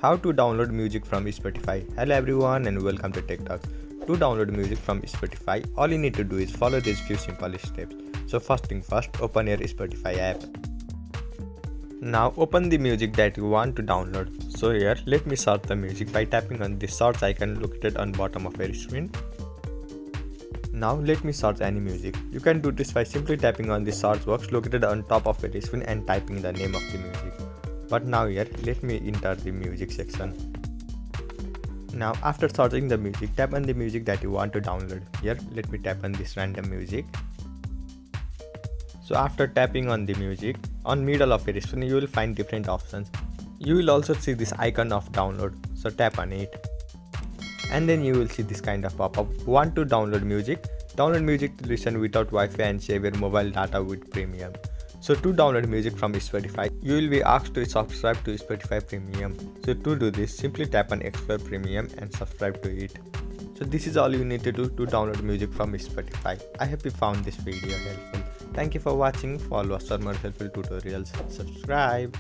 How to download music from Spotify. Hello everyone and welcome to Tech Talks. To download music from Spotify, all you need to do is follow these few simple steps. So first thing first, open your Spotify app. Now open the music that you want to download. So here, let me search the music by tapping on the search icon located on bottom of your screen. Now let me search any music. You can do this by simply tapping on the search box located on top of your screen and typing the name of the music. But now here, let me enter the music section. Now after searching the music, tap on the music that you want to download. Here, let me tap on this random music. So after tapping on the music, on middle of your screen you will find different options. You will also see this icon of download. So tap on it. And then you will see this kind of pop-up. Want to download music? Download music to listen without Wi-Fi and save your mobile data with premium. So to download music from Spotify, you will be asked to subscribe to Spotify Premium. So to do this, simply tap on Explore Premium and subscribe to it. So this is all you need to do to download music from Spotify. I hope you found this video helpful. Thank you for watching. Follow us for more helpful tutorials. Subscribe.